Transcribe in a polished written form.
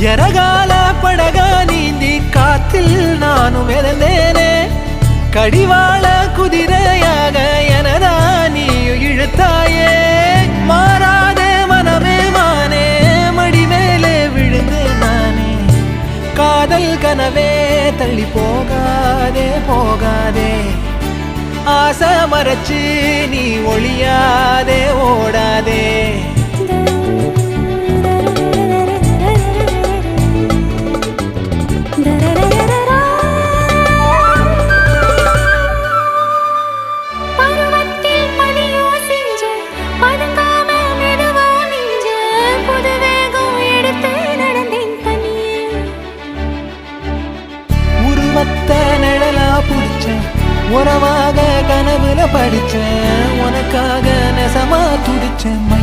எரகால படகா நீந்தி காத்தில் நானும் இறந்தேனே கடிவாள குதிரையாக எனதா நீயும் இழுத்தாயே மாறாத மனமே மானே மடி மேலே விழுந்தேன் நானே காதல் கனவே தள்ளி போகாதே போகாதே ஆசை மறைச்சு நீ ஒளியாதே ஓடாதே உறவாக கனவுல படிச்சேன் உனக்காக நெசமா துடிச்சேன்